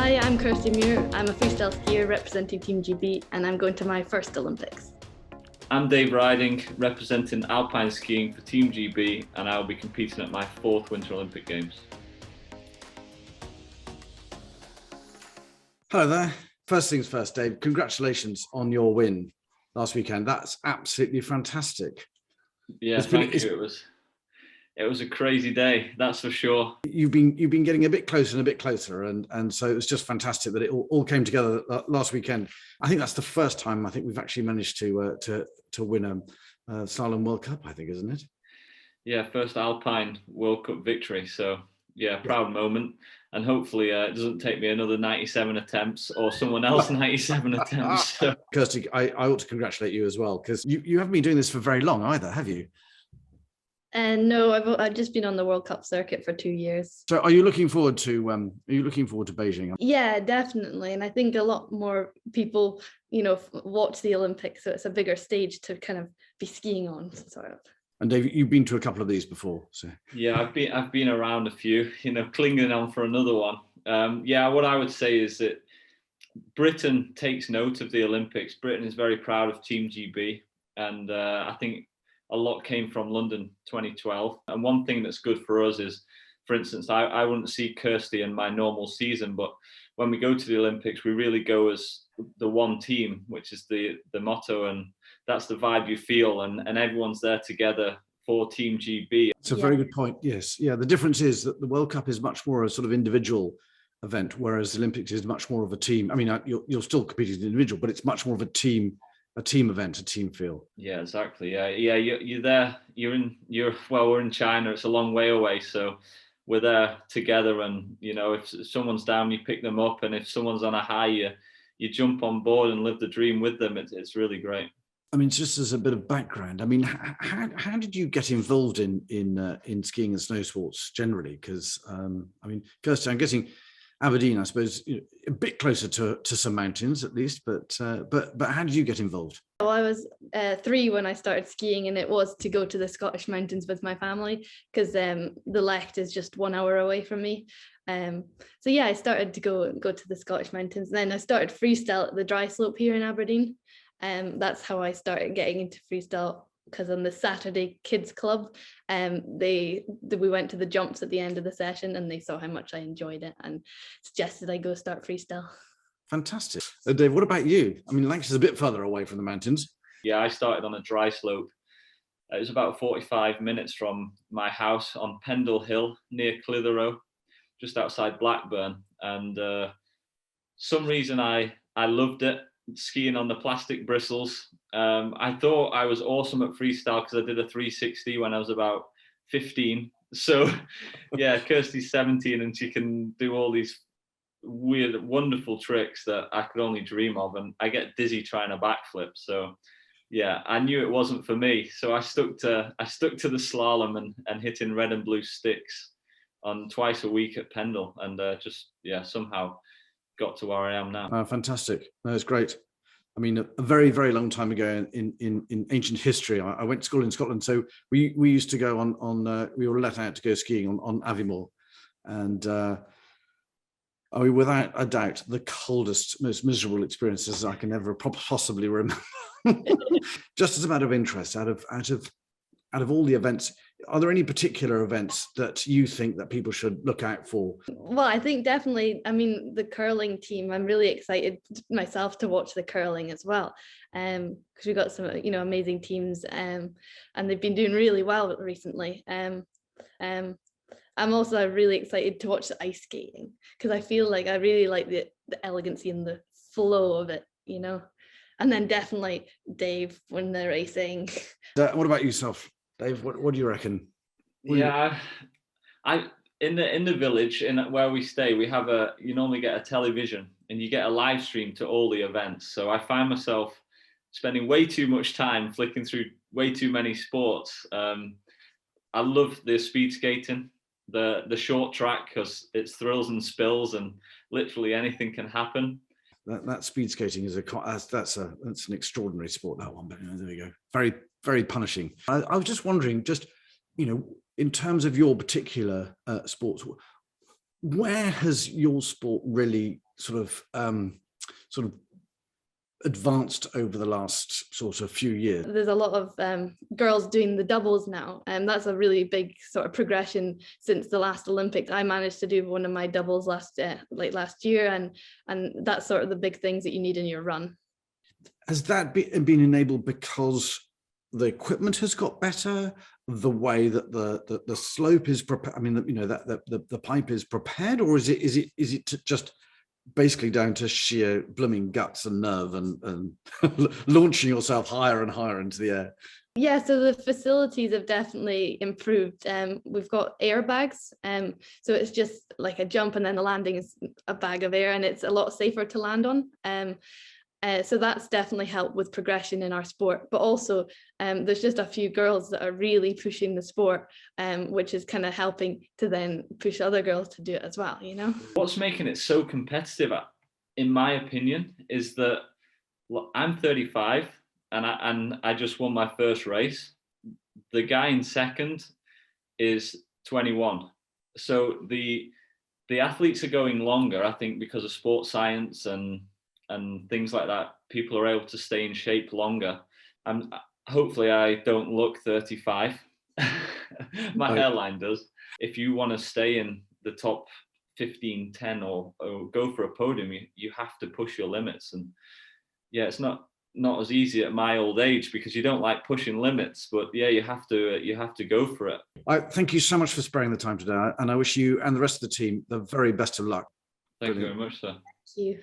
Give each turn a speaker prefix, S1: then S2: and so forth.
S1: Hi, I'm Kirsty Muir. I'm a freestyle skier representing Team GB and I'm going to my first Olympics.
S2: I'm Dave Ryding, representing alpine skiing for Team GB, and I'll be competing at my 4th Winter Olympic Games.
S3: Hello there. First things first, Dave, congratulations on your win last weekend. That's absolutely fantastic.
S2: Yeah, thank you. It was a crazy day, that's for sure.
S3: You've been getting a bit closer and a bit closer, and so it was just fantastic that it all came together last weekend. I think that's the first time I think we've actually managed to win a slalom World Cup, I think, isn't it?
S2: Yeah, first Alpine World Cup victory. So yeah, proud moment. And hopefully it doesn't take me another 97 attempts or someone else 97 attempts. So.
S3: Kirsty, I ought to congratulate you as well, because you haven't been doing this for very long either, have you?
S1: No, I've just been on the World Cup circuit for 2 years.
S3: So are you looking forward to Beijing?
S1: Yeah, definitely. And I think a lot more people, watch the Olympics, so it's a bigger stage to kind of be skiing on, sort of.
S3: And Dave, you've been to a couple of these before, so
S2: yeah, I've been around a few, clinging on for another one. What I would say is that Britain takes note of the Olympics. Britain is very proud of Team GB, and I think a lot came from London 2012. And one thing that's good for us is, for instance, I wouldn't see Kirsty in my normal season, but when we go to the Olympics, we really go as the one team, which is the motto, and that's the vibe you feel, and everyone's there together for Team GB.
S3: It's a very good point. Yes. Yeah. The difference is that the World Cup is much more a sort of individual event, whereas the Olympics is much more of a team. I mean, you're still competing as an individual, but it's much more of a team event, a team feel.
S2: Yeah, exactly. Yeah. You're there. We're in China. It's a long way away, so we're there together. And if someone's down, you pick them up, and if someone's on a high, you jump on board and live the dream with them. It's really great.
S3: I mean, just as a bit of background, I mean, how did you get involved in skiing and snow sports generally? Because I mean, Kirsty, I'm guessing Aberdeen, I suppose, a bit closer to some mountains at least, but how did you get involved?
S1: Well, I was 3 when I started skiing, and it was to go to the Scottish mountains with my family, because the Lech is just 1 hour away from me. So yeah, I started to go to the Scottish mountains, and then I started freestyle at the dry slope here in Aberdeen. That's how I started getting into freestyle, because on the Saturday Kids Club, we went to the jumps at the end of the session, and they saw how much I enjoyed it and suggested I go start freestyle.
S3: Fantastic. Dave, what about you? I mean, Lancashire's a bit further away from the mountains.
S2: Yeah, I started on a dry slope. It was about 45 minutes from my house on Pendle Hill near Clitheroe, just outside Blackburn. And some reason I loved it, skiing on the plastic bristles. I thought I was awesome at freestyle because I did a 360 when I was about 15. So yeah, Kirsty's 17 and she can do all these weird, wonderful tricks that I could only dream of, and I get dizzy trying a backflip. So yeah, I knew it wasn't for me. So I stuck to the slalom and hitting red and blue sticks on twice a week at Pendle, and somehow got to where I am now.
S3: Fantastic. No, it's great. I mean, a very, very long time ago in ancient history, I went to school in Scotland. So we used to go on we were let out to go skiing on Aviemore. And I mean, without a doubt, the coldest, most miserable experiences I can ever possibly remember. Just as a matter of interest, out of all the events, are there any particular events that you think that people should look out for?
S1: Well, I think definitely, I mean, the curling team, I'm really excited myself to watch the curling as well, because we've got some, amazing teams, and they've been doing really well recently. I'm also really excited to watch the ice skating, because I feel like I really like the elegancy and the flow of it, and then definitely Dave when they're racing.
S3: What about yourself, Dave? What do you reckon?
S2: I in the village where we stay, we have you normally get a television and you get a live stream to all the events. So I find myself spending way too much time flicking through way too many sports. I love the speed skating, the short track, because it's thrills and spills and literally anything can happen.
S3: That speed skating is that's an extraordinary sport, that one. But there we go. Very, very punishing. I was just wondering, in terms of your particular sports, Where has your sport really sort of advanced over the last sort of few years?
S1: There's a lot of girls doing the doubles now, and that's a really big sort of progression since the last Olympics. I managed to do one of my doubles last year, and that's sort of the big things that you need in your run.
S3: Has that been enabled because the equipment has got better, the way that the slope is prepared? I mean, that the pipe is prepared, or is it just basically down to sheer blooming guts and nerve and launching yourself higher and higher into the air?
S1: Yeah, so the facilities have definitely improved. We've got airbags, so it's just like a jump and then the landing is a bag of air, and it's a lot safer to land on. So that's definitely helped with progression in our sport. But also, there's just a few girls that are really pushing the sport, which is kind of helping to then push other girls to do it as well, you know?
S2: What's making it so competitive, in my opinion, is that I'm 35 and I just won my first race. The guy in second is 21. So the athletes are going longer, I think, because of sports science and things like that. People are able to stay in shape longer. And hopefully I don't look 35. My hairline does. If you want to stay in the top 15, 10 or go for a podium, you have to push your limits. And yeah, it's not as easy at my old age because you don't like pushing limits, but yeah, you have to go for it.
S3: I thank you so much for sparing the time today, and I wish you and the rest of the team the very best of luck.
S2: Thank you very much, sir.
S1: Thank you.